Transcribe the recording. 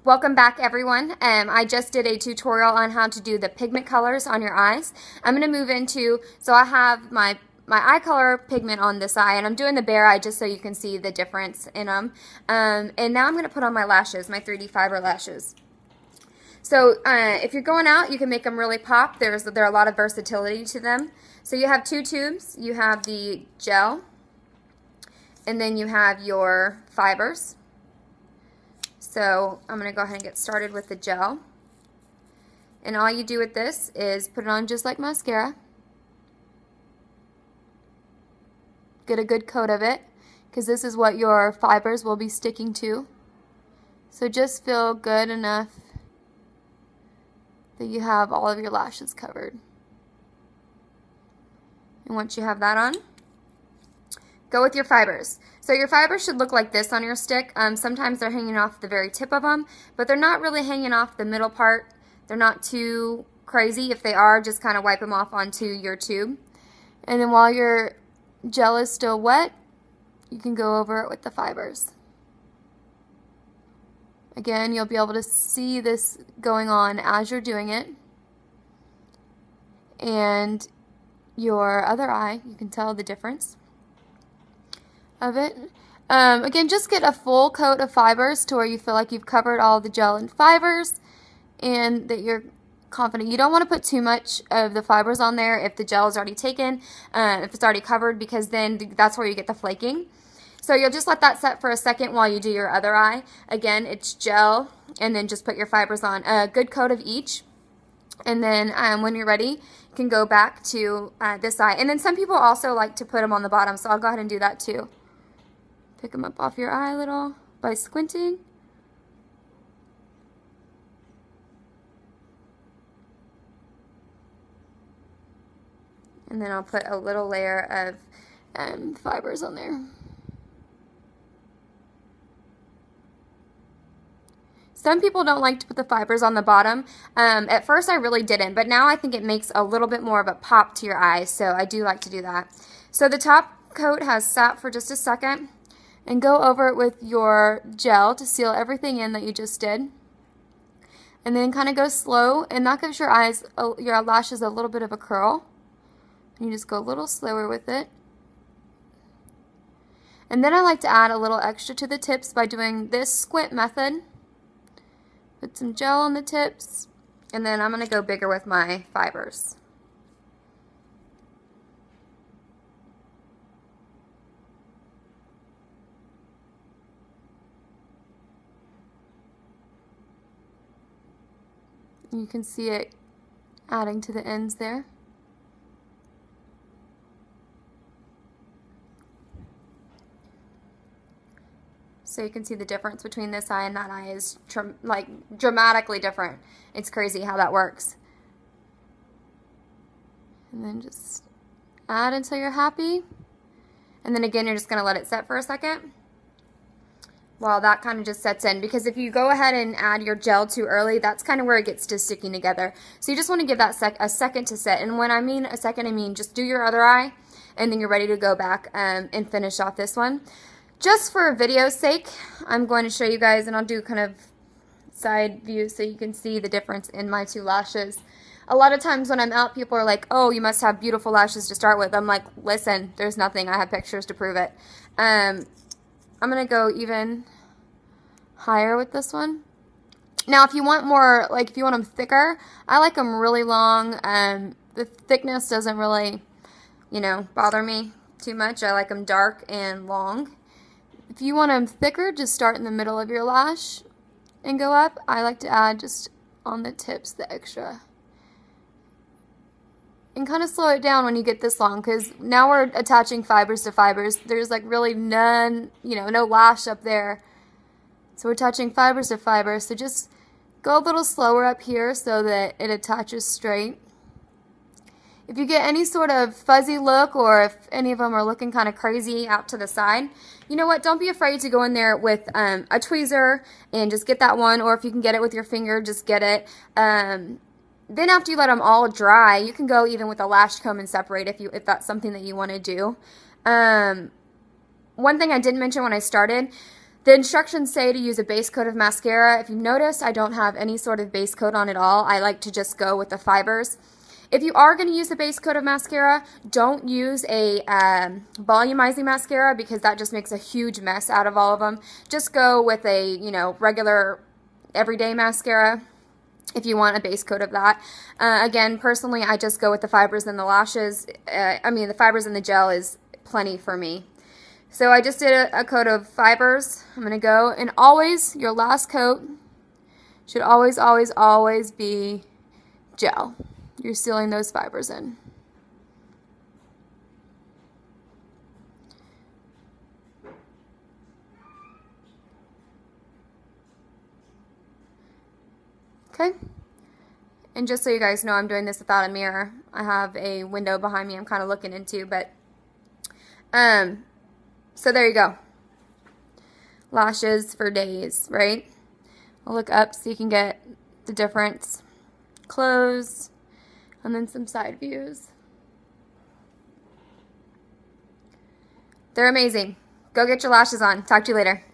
Welcome back, everyone. I just did a tutorial on how to do the pigment colors on your eyes. I'm going to move into, so I have my eye color pigment on this eye, and I'm doing the bare eye just so you can see the difference in them. And now I'm going to put on my lashes, my 3D fiber lashes. So if you're going out, you can make them really pop. There are a lot of versatility to them. So you have two tubes. You have the gel, and then you have your fibers. So I'm going to go ahead and get started with the gel. And all you do with this is put it on just like mascara. Get a good coat of it, because this is what your fibers will be sticking to. So just feel good enough that you have all of your lashes covered. And once you have that on, go with your fibers. So your fibers should look like this on your stick. Sometimes they're hanging off the very tip of them, but they're not really hanging off the middle part. They're not too crazy. If they are, just kind of wipe them off onto your tube. And then while your gel is still wet, you can go over it with the fibers. Again, you'll be able to see this going on as you're doing it. And your other eye, you can tell the difference of it. Again, just get a full coat of fibers to where you feel like you've covered all the gel and fibers and that you're confident. You don't want to put too much of the fibers on there if the gel is already taken, if it's already covered, because then that's where you get the flaking. So you'll just let that set for a second while you do your other eye. Again, it's gel, and then just put your fibers on. A good coat of each. And then when you're ready, you can go back to this eye. And then some people also like to put them on the bottom, so I'll go ahead and do that too. Pick them up off your eye a little by squinting. And then I'll put a little layer of fibers on there. Some people don't like to put the fibers on the bottom. At first I really didn't, but now I think it makes a little bit more of a pop to your eyes, so I do like to do that. So the top coat has sat for just a second, and go over it with your gel to seal everything in that you just did. And then kind of go slow, and that gives your lashes a little bit of a curl. You just go a little slower with it. And then I like to add a little extra to the tips by doing this squint method. Put some gel on the tips, and then I'm going to go bigger with my fibers. You can see it adding to the ends there. So you can see the difference between this eye and that eye is like dramatically different. It's crazy how that works. And then just add until you're happy. And then again, you're just going to let it set for a second while that kind of just sets in. Because if you go ahead and add your gel too early, that's kind of where it gets to sticking together. So you just want to give that a second to set. And when I mean a second, I mean just do your other eye, and then you're ready to go back and finish off this one. Just for video's sake, I'm going to show you guys, and I'll do kind of side view so you can see the difference in my two lashes. A lot of times when I'm out, people are like, oh, you must have beautiful lashes to start with. I'm like, listen, there's nothing. I have pictures to prove it. I'm going to go even higher with this one. Now, if you want more, like if you want them thicker, I like them really long. The thickness doesn't really, bother me too much. I like them dark and long. If you want them thicker, just start in the middle of your lash and go up. I like to add just on the tips the extra. And kind of slow it down when you get this long, because now we're attaching fibers to fibers. There's like really none, no lash up there. So we're touching fibers to fibers. So just go a little slower up here so that it attaches straight. If you get any sort of fuzzy look, or if any of them are looking kind of crazy out to the side, you know what, don't be afraid to go in there with a tweezer and just get that one, or if you can get it with your finger, just get it. Then after you let them all dry, you can go even with a lash comb and separate if that's something that you want to do. One thing I didn't mention when I started, The instructions say to use a base coat of mascara. If you've noticed, I don't have any sort of base coat on at all. I like to just go with the fibers. If you are going to use a base coat of mascara, don't use a volumizing mascara because that just makes a huge mess out of all of them. Just go with a, you know, regular everyday mascara if you want a base coat of that. Again, personally, I just go with the fibers and the lashes. The fibers and the gel is plenty for me. So I just did a coat of fibers. I'm going to go, and always, your last coat should always, always, always be gel. You're sealing those fibers in. Okay. And just so you guys know, I'm doing this without a mirror. I have a window behind me I'm kind of looking into, but so there you go. Lashes for days, right? I'll look up so you can get the difference. Close. And then some side views. They're amazing. Go get your lashes on. Talk to you later.